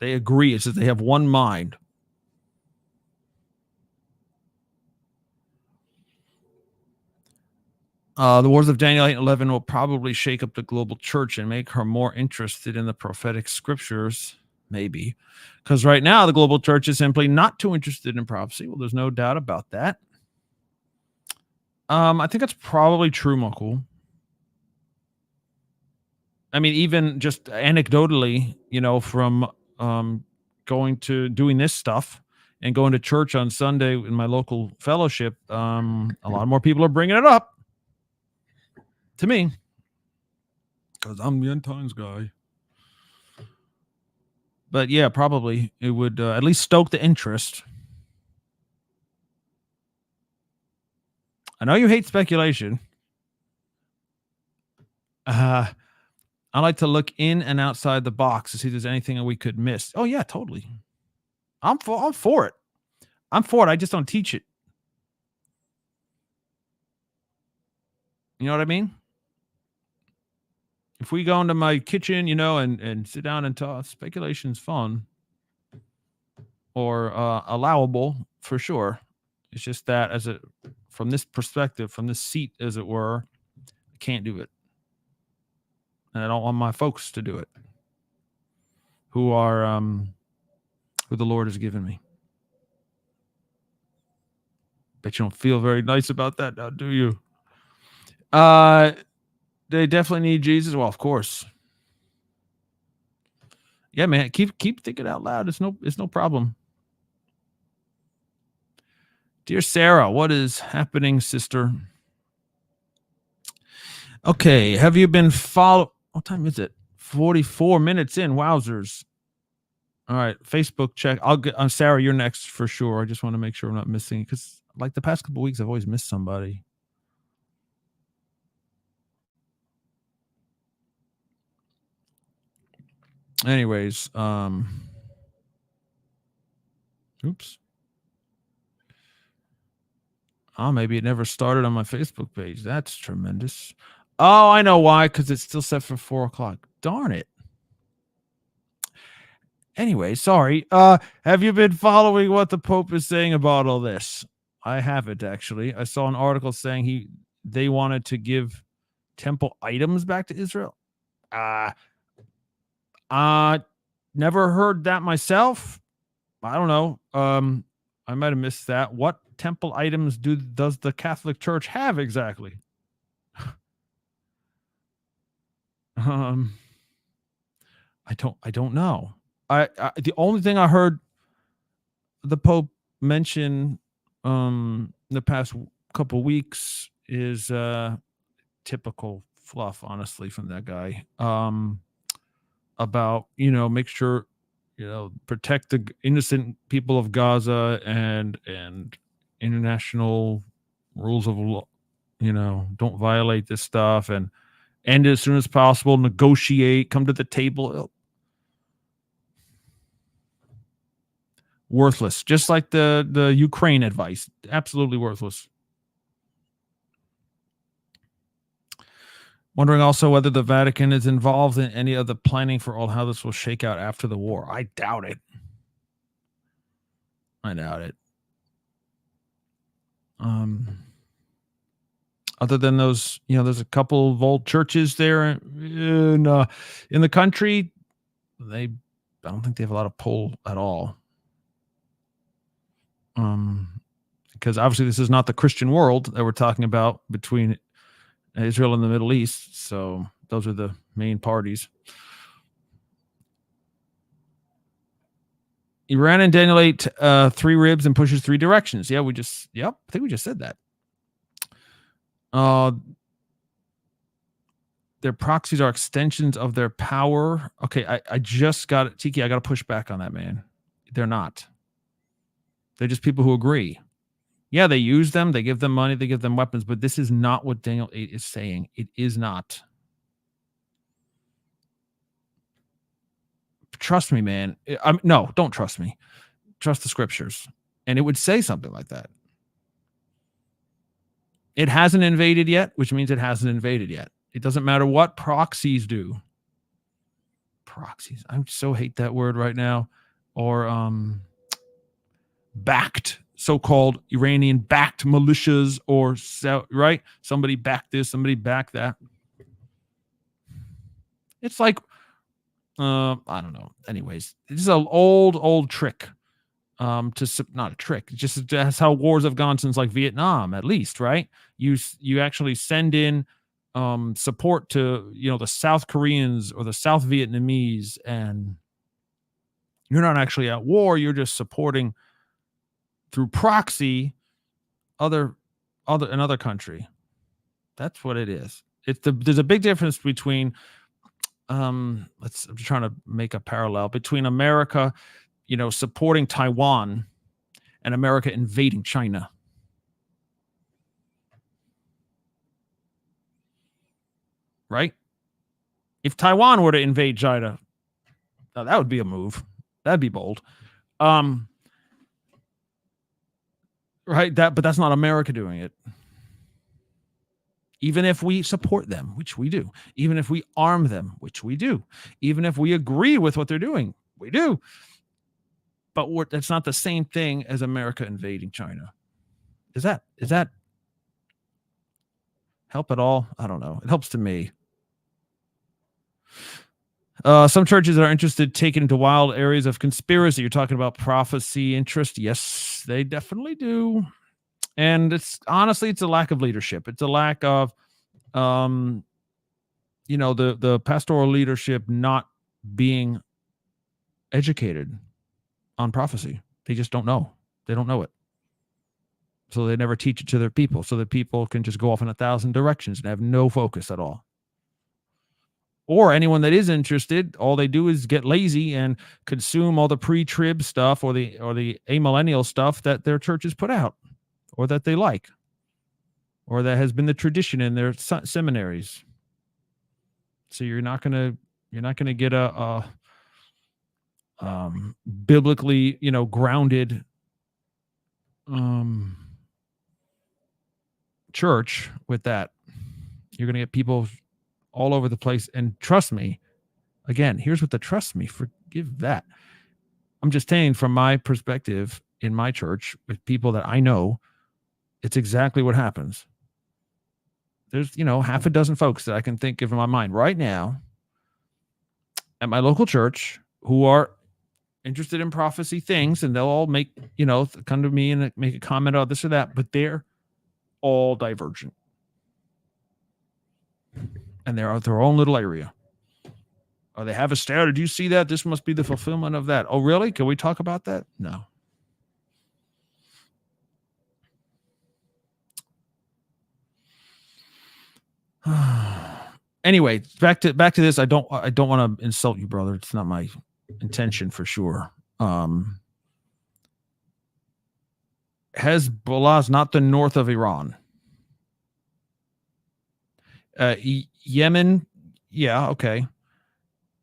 A: They agree. It says they have one mind. The words of Daniel 8 and 11 will probably shake up the global church and make her more interested in the prophetic scriptures, maybe. Because right now, the global church is simply not too interested in prophecy. Well, there's no doubt about that. I think that's probably true, Mokul. I mean, even just anecdotally, from doing this stuff and going to church on Sunday in my local fellowship, a lot more people are bringing it up to me because I'm the end times guy. But yeah, probably it would at least stoke the interest. I know you hate speculation. I like to look in and outside the box to see if there's anything we could miss. Oh yeah, totally. I'm for it. I'm for it. I just don't teach it. You know what I mean? If we go into my kitchen, and sit down and talk, speculation's fun or allowable for sure. It's just that from this perspective, from this seat, as it were, I can't do it. And I don't want my folks to do it who the Lord has given me. Bet you don't feel very nice about that now, do you? They definitely need Jesus. Well, of course. Yeah, man. Keep thinking out loud. It's no problem. Dear Sarah, what is happening, sister? Okay, have you been what time is it? 44 minutes in. Wowzers. All right, Facebook check. I'll get Sarah, you're next for sure. I just want to make sure I'm not missing, because like the past couple of weeks, I've always missed somebody. Anyways, oops. Oh, maybe it never started on my Facebook page. That's tremendous. Oh, I know why, because it's still set for 4:00. Darn it. Anyway, sorry. Have you been following what the Pope is saying about all this? I haven't, actually. I saw an article saying they wanted to give temple items back to Israel. Never heard that myself. I don't know. I might have missed that. What temple items does the Catholic Church have exactly? I don't know. The only thing I heard the Pope mention the past couple weeks is typical fluff, honestly, from that guy. About make sure protect the innocent people of Gaza and international rules of law, don't violate this stuff and end it as soon as possible, negotiate, come to the table. Worthless, just like the Ukraine advice. Absolutely worthless. Wondering also whether the Vatican is involved in any of the planning for how this will shake out after the war. I doubt it. Other than those, there's a couple of old churches there in the country. I don't think they have a lot of pull at all. Because obviously this is not the Christian world that we're talking about between Israel and the Middle East. So those are the main parties. Iran and Daniel ate 3 ribs and pushes 3 directions. Yeah, I think we just said that. Their proxies are extensions of their power. Okay, I just got it. Tiki, I got to push back on that, man. They're not. They're just people who agree. Yeah, they use them. They give them money. They give them weapons. But this is not what Daniel 8 is saying. It is not. Trust me, man. No, don't trust me. Trust the scriptures. And it would say something like that. It hasn't invaded yet, which means it hasn't invaded yet. It doesn't matter what proxies do. Proxies. I so hate that word right now. Or backed, so-called Iranian-backed militias, or right? Somebody backed this, somebody backed that. It's like, I don't know. Anyways, this is an old trick. Not a trick. Just that's how wars have gone since like Vietnam, at least, right? You actually send in support to the South Koreans or the South Vietnamese, and you're not actually at war. You're just supporting through proxy another country. That's what it is. There's a big difference between I'm trying to make a parallel between America, supporting Taiwan, and America invading China. Right? If Taiwan were to invade China, that would be a move. That'd be bold. Right? But that's not America doing it. Even if we support them, which we do. Even if we arm them, which we do. Even if we agree with what they're doing, we do. But that's not the same thing as America invading China. Is that help at all? I don't know. It helps to me. Some churches are interested, taken into wild areas of conspiracy. You're talking about prophecy interest. Yes, they definitely do. And it's a lack of leadership. It's a lack of, the pastoral leadership not being educated on prophecy. They just don't know. They don't know it. So they never teach it to their people. So the people can just go off in 1,000 directions and have no focus at all. Or anyone that is interested, all they do is get lazy and consume all the pre-trib stuff or the amillennial stuff that their churches put out, or that they like, or that has been the tradition in their seminaries. So you're not gonna get a biblically grounded church with that. You're gonna get people all over the place. And trust me, again, here's what the trust me, forgive that. I'm just saying from my perspective in my church with people that I know, it's exactly what happens. There's, half a dozen folks that I can think of in my mind right now at my local church who are interested in prophecy things, and they'll all make, come to me and make a comment about this or that, but they're all divergent. And they're out their own little area. Oh, they have a stare. Did you see that? This must be the fulfillment of that. Oh, really? Can we talk about that? No. Anyway, back to this. I don't want to insult you, brother. It's not my intention for sure. Hezbollah is not the north of Iran. Yemen, yeah, okay.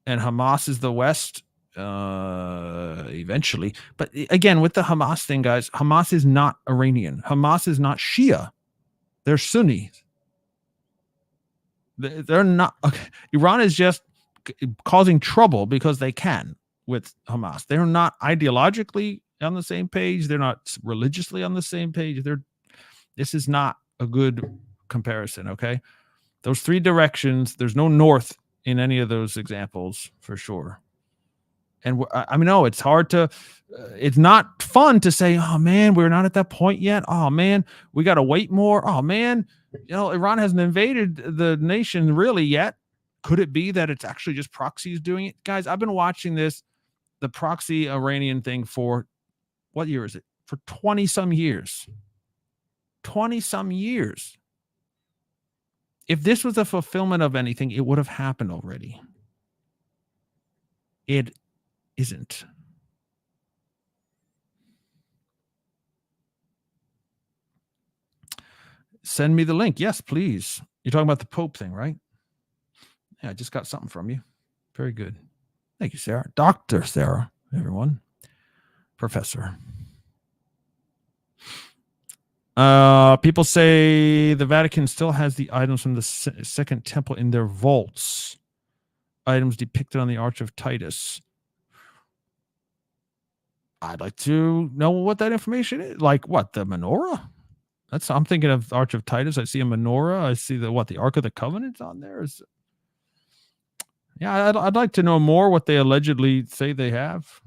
A: And Hamas is the west, eventually. But again, with the Hamas thing, guys, Hamas is not Iranian. Hamas is not Shia. They're Sunni. They're not. Okay. Iran is just causing trouble because they can with Hamas. They're not ideologically on the same page. They're not religiously on the same page. This is not a good comparison. Okay. Those three directions, there's no north in any of those examples for sure. And I mean, no, it's hard to, it's not fun to say, oh man, we're not at that point yet. Oh man, we got to wait more. Oh man, Iran hasn't invaded the nation really yet. Could it be that it's actually just proxies doing it? Guys, I've been watching the proxy Iranian thing for, what year is it? For 20 some years. 20 some years. If this was a fulfillment of anything, it would have happened already. It isn't. Send me the link. Yes, please. You're talking about the Pope thing, right? Yeah, I just got something from you. Very good. Thank you, Sarah. Dr. Sarah, everyone. Professor. People say the Vatican still has the items from the Second Temple in their vaults. Items depicted on the Arch of Titus. I'd like to know what that information is. Like what? The menorah? I'm thinking of Arch of Titus. I see a menorah. I see the Ark of the Covenant's on there. Yeah, I'd like to know more what they allegedly say they have.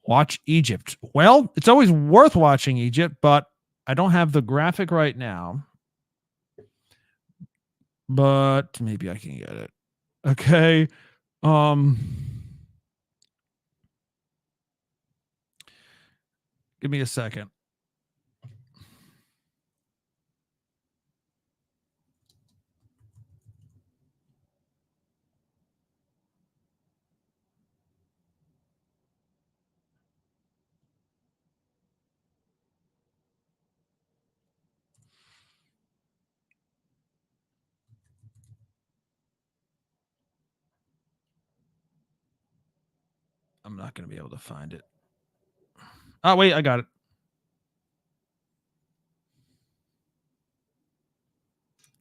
A: Watch Egypt. Well, it's always worth watching Egypt, but I don't have the graphic right now. But maybe I can get it. Okay. Give me a second. I'm not going to be able to find it. Oh, wait, I got it.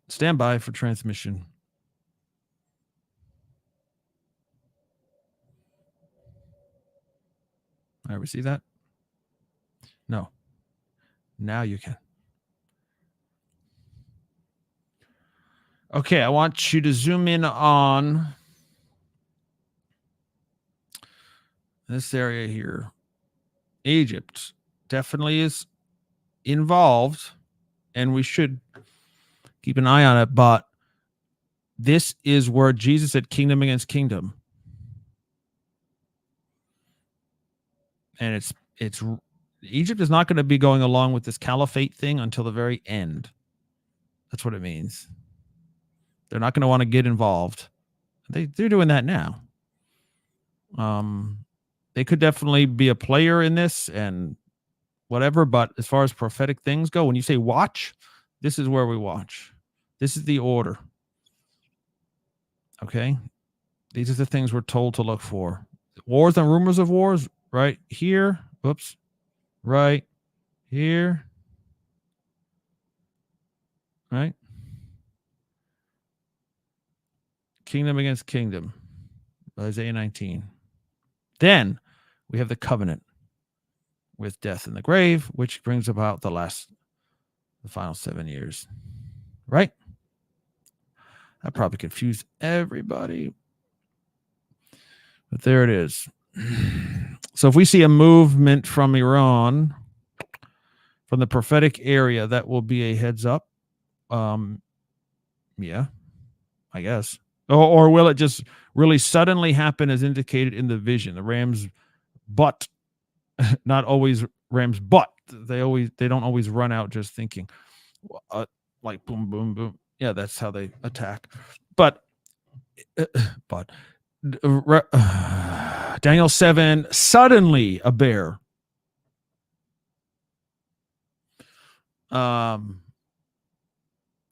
A: Stand by for transmission. All right, we see that? No. Now you can. Okay, I want you to zoom in on this area here. Egypt definitely is involved, and we should keep an eye on it, but this is where Jesus said kingdom against kingdom. And it's Egypt is not going to be going along with this caliphate thing until the very end. That's what it means. They're not going to want to get involved. They're doing that now. They could definitely be a player in this and whatever, but as far as prophetic things go, when you say watch, this is where we watch. This is the order. Okay? These are the things we're told to look for. Wars and rumors of wars, right here. Whoops. Right here. Right? Kingdom against kingdom. Isaiah 19. Then we have the covenant with death in the grave, which brings about the final 7 years. Right? That probably confused everybody. But there it is. So if we see a movement from Iran, from the prophetic area, that will be a heads up. Yeah, I guess. Or will it just really suddenly happen as indicated in the vision? The ram's butt, not always ram's butt. They don't always run out just thinking like boom, boom, boom. Yeah, that's how they attack. But Daniel 7, suddenly a bear.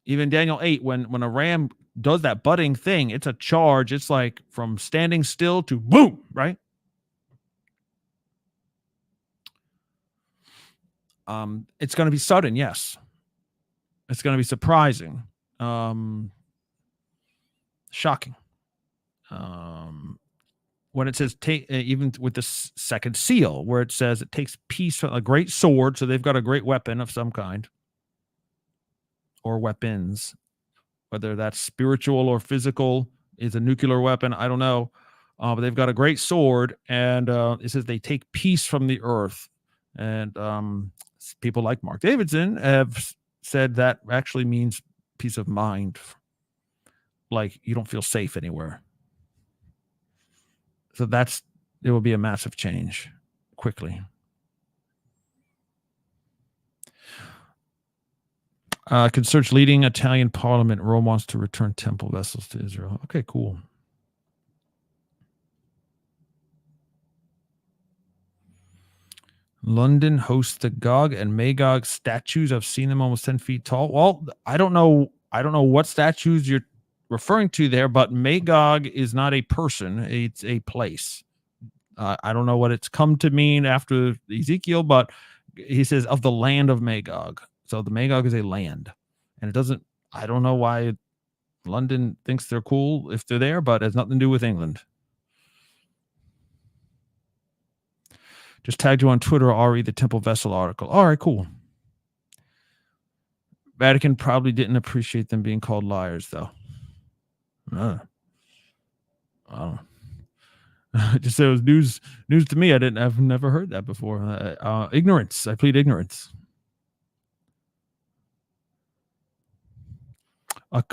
A: Even Daniel 8, when a ram does that budding thing, it's a charge. It's like from standing still to boom, right? It's going to be sudden, yes. It's going to be surprising, shocking. When it says take, even with the second seal, where it says it takes peace from a great sword, so they've got a great weapon of some kind, or weapons, whether that's spiritual or physical, is a nuclear weapon, I don't know. But they've got a great sword, and it says they take peace from the earth. And people like Mark Davidson have said that actually means peace of mind, like you don't feel safe anywhere. So it will be a massive change quickly. Could search leading Italian parliament. Rome wants to return temple vessels to Israel. Okay, cool. London hosts the Gog and Magog statues. I've seen them almost 10 feet tall. Well, I don't know what statues you're referring to there, but Magog is not a person. It's a place. I don't know what it's come to mean after Ezekiel, but he says of the land of Magog. So the Magog is a land. And it doesn't, I don't know why London thinks they're cool if they're there, but it has nothing to do with England. Just tagged you on Twitter, Ari, the Temple Vessel article. All right, cool. Vatican probably didn't appreciate them being called liars, though. Just said it was news to me. I've never heard that before. Ignorance. I plead ignorance.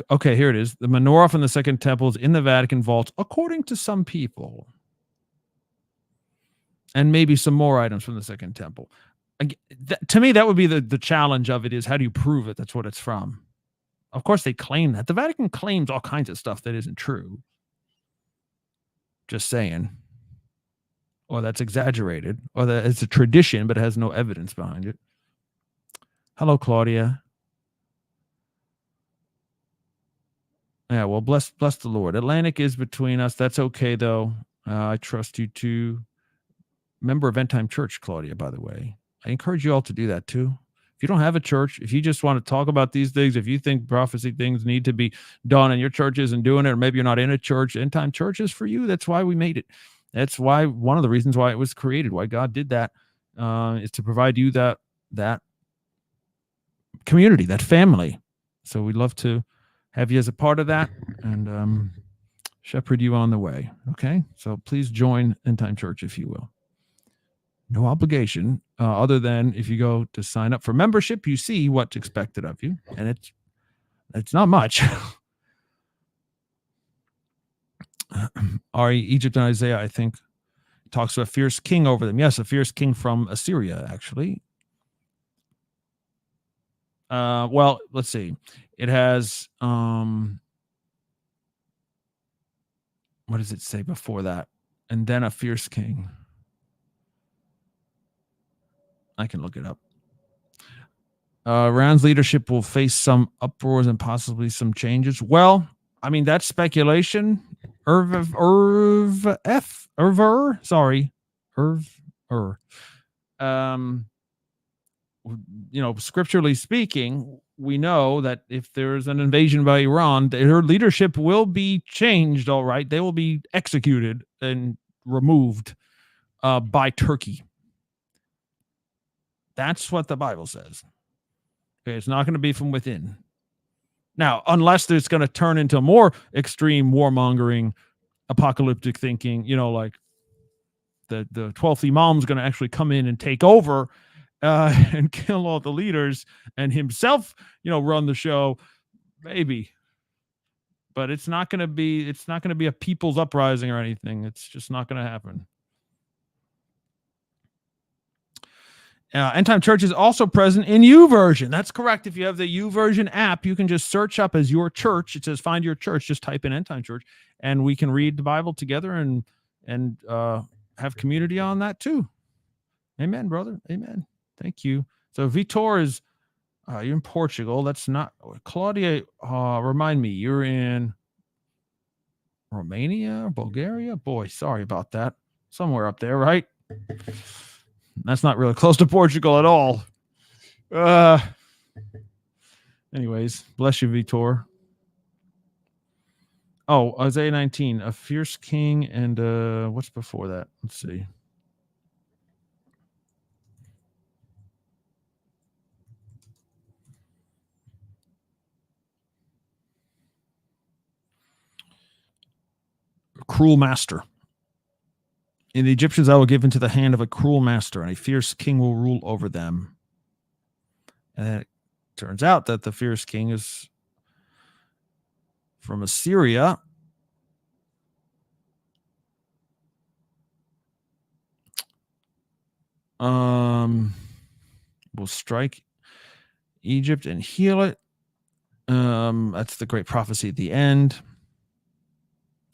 A: Okay, here it is. The menorah from the Second Temple is in the Vatican vaults, according to some people. And maybe some more items from the Second Temple. To me, that would be the challenge of it, is how do you prove it? That's what it's from. Of course, they claim that. The Vatican claims all kinds of stuff that isn't true. Just saying. Or that's exaggerated. Or that it's a tradition, but it has no evidence behind it. Hello, Claudia. Yeah, well, bless the Lord. Atlantic is between us. That's okay, though. I trust you too. Member of Endtime.Church, Claudia, by the way. I encourage you all to do that too. If you don't have a church, if you just want to talk about these things, if you think prophecy things need to be done and your church isn't doing it, or maybe you're not in a church, Endtime.Church is for you. That's why we made it. That's why, one of the reasons why it was created, why God did that, is to provide you that community, that family. So we'd love to have you as a part of that and shepherd you on the way. Okay, so please join Endtime.Church if you will. No obligation, other than if you go to sign up for membership, you see what's expected of you, and it's not much. Ari, Egypt and Isaiah, I think, talks to a fierce king over them. Yes, a fierce king from Assyria, actually. Well, let's see. It has what does it say before that? And then a fierce king. I can look it up. Iran's leadership will face some uproars and possibly some changes. Well, I mean, that's speculation. Scripturally speaking, we know that if there's an invasion by Iran, their leadership will be changed. All right, they will be executed and removed by Turkey. That's what the Bible says. Okay, it's not going to be from within. Now, unless it's going to turn into more extreme warmongering, apocalyptic thinking, like the 12th Imam's going to actually come in and take over and kill all the leaders and himself, run the show, maybe. But it's not going to be a people's uprising or anything. It's just not going to happen. Endtime.Church is also present in YouVersion. That's correct. If you have the YouVersion app, you can just search up as your church. It says find your church. Just type in Endtime.Church, and we can read the Bible together and have community on that too. Amen, brother. Amen. Thank you. So Vitor is you're in Portugal. That's not Claudia. Remind me, you're in Romania, Bulgaria. Boy, sorry about that. Somewhere up there, right? That's not really close to Portugal at all. Anyways, bless you, Vitor. Oh, Isaiah 19, a fierce king, and what's before that? Let's see. A cruel master. And the Egyptians I will give into the hand of a cruel master, and a fierce king will rule over them. And then it turns out that the fierce king is from Assyria. Will strike Egypt and heal it. That's the great prophecy at the end.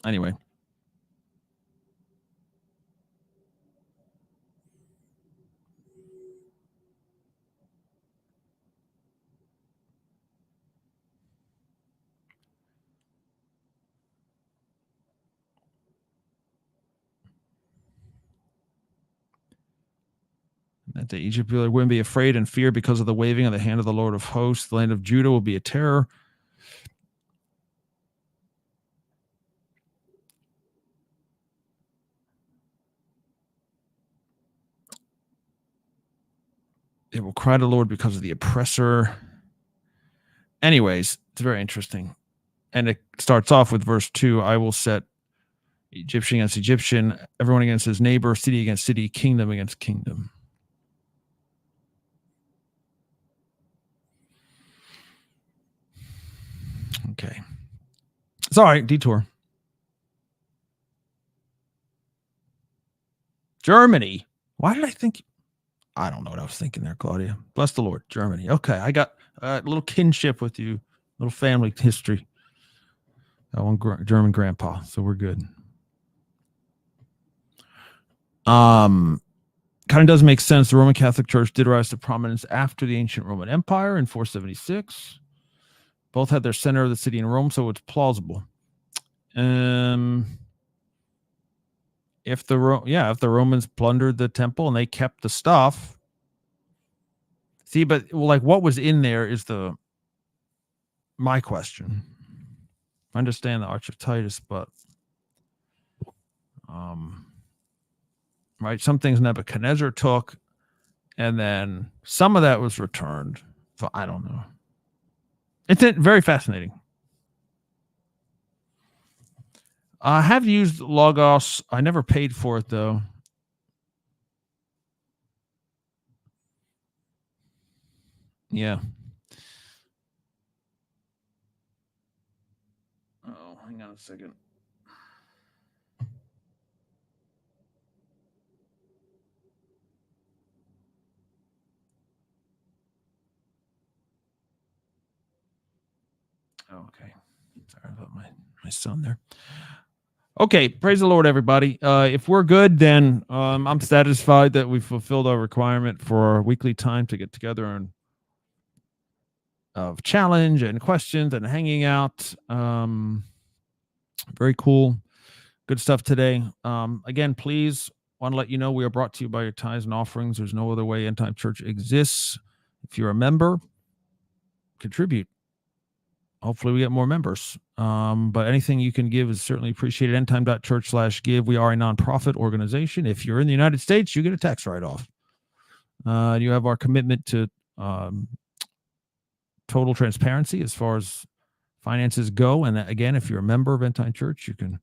A: Anyway. That the Egypt wouldn't be afraid and fear because of the waving of the hand of the Lord of hosts. The land of Judah will be a terror. It will cry to the Lord because of the oppressor. Anyways, it's very interesting. And it starts off with verse 2. I will set Egyptian against Egyptian, everyone against his neighbor, city against city, kingdom against kingdom. Okay. Sorry, detour. Germany. Why did I think? I don't know what I was thinking there, Claudia. Bless the Lord. Germany. Okay. I got a little kinship with you, little family history. One German grandpa. So we're good. Kind of does make sense. The Roman Catholic Church did rise to prominence after the ancient Roman Empire in 476. Both had their center of the city in Rome, so it's plausible. If the Romans plundered the temple and they kept the stuff, see, but like what was in there is my question. I understand the Arch of Titus, but right, some things Nebuchadnezzar took, and then some of that was returned. So I don't know. It's very fascinating. I have used Logos. I never paid for it though. Yeah. Oh, hang on a second. Okay. Sorry about my son there. Okay, praise the Lord, everybody. If we're good, then I'm satisfied that we've fulfilled our requirement for our weekly time to get together and of challenge and questions and hanging out. Very cool. Good stuff today. Again, please want to let you know we are brought to you by your tithes and offerings. There's no other way End-Time.Church exists. If you're a member, contribute. Hopefully we get more members. But anything you can give is certainly appreciated. Endtime.Church/give. We are a nonprofit organization. If you're in the United States, you get a tax write-off. You have our commitment to total transparency as far as finances go. And again, if you're a member of Endtime.Church, you can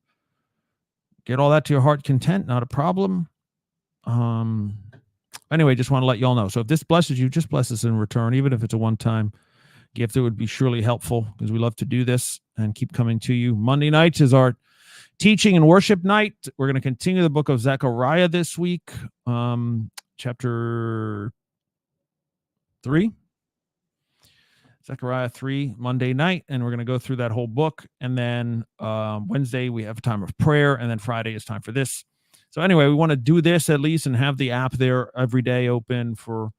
A: get all that to your heart content. Not a problem. Anyway, just want to let you all know. So if this blesses you, just bless us in return, even if it's a one-time gift. It would be surely helpful because we love to do this and keep coming to you. Monday nights is our teaching and worship night. We're going to continue the book of Zechariah this week, chapter 3. Zechariah 3, Monday night, and we're going to go through that whole book. And then Wednesday, we have a time of prayer, and then Friday is time for this. So anyway, we want to do this at least and have the app there every day open for,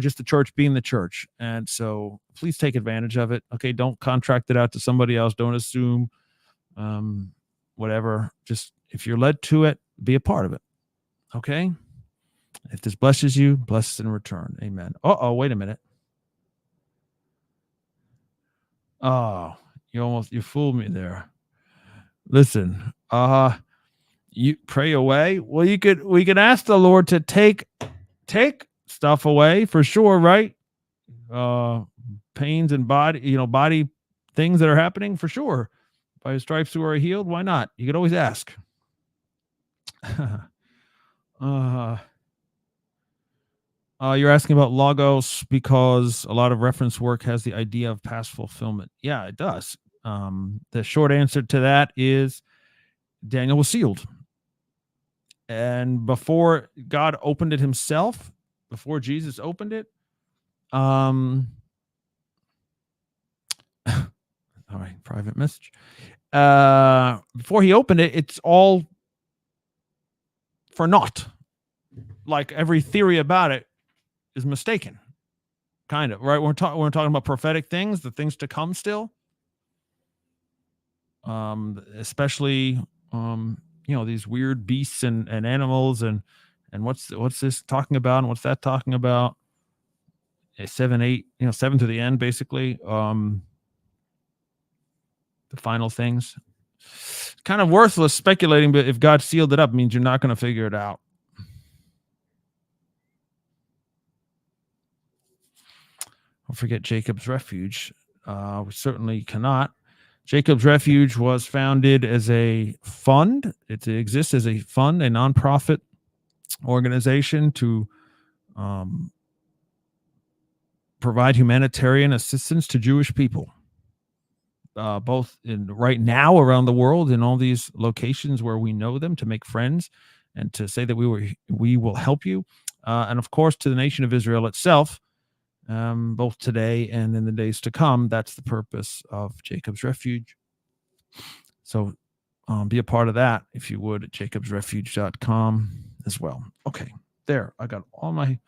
A: just the church being the church. And so please take advantage of it. Okay. Don't contract it out to somebody else. Don't assume whatever. Just if you're led to it, be a part of it. Okay. If this blesses you, bless in return. Amen. Wait a minute. Oh, you fooled me there. Listen, you pray away. Well, we could ask the Lord to take stuff away for sure, right? Pains and body things that are happening for sure. By his stripes we are healed. Why not? You could always ask. You're asking about Logos because a lot of reference work has the idea of past fulfillment. Yeah, it does. The short answer to that is Daniel was sealed. And before God opened it himself, before Jesus opened it, all right, private message. Before he opened it, it's all for naught. Like every theory about it is mistaken, kind of, right? We're talking about prophetic things, the things to come still, especially these weird beasts and animals and what's this talking about and what's that talking about? 7 to the end, basically. The final things. It's kind of worthless speculating, but if God sealed it up, it means you're not going to figure it out. Don't forget Jacob's Refuge. We certainly cannot. Jacob's Refuge was founded as a fund. It exists as a fund, a nonprofit organization to provide humanitarian assistance to Jewish people, both right now around the world in all these locations where we know them, to make friends and to say that we will help you, and of course to the nation of Israel itself. Both today and in the days to come. That's the purpose of Jacob's Refuge. So be a part of that, if you would, at jacobsrefuge.com as well. Okay, there. I got all my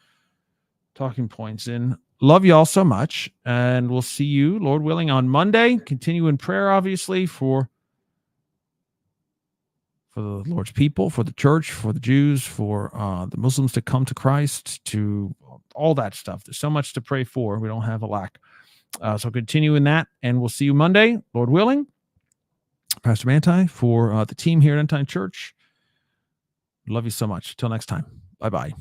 A: talking points in. Love you all so much, and we'll see you, Lord willing, on Monday. Continue in prayer, obviously, for the Lord's people, for the church, for the Jews, for the Muslims to come to Christ, to all that stuff. There's so much to pray for. We don't have a lack. So continue in that, and we'll see you Monday, Lord willing. Pastor Manti for the team here at Endtime.Church. Love you so much. Till next time. Bye-bye.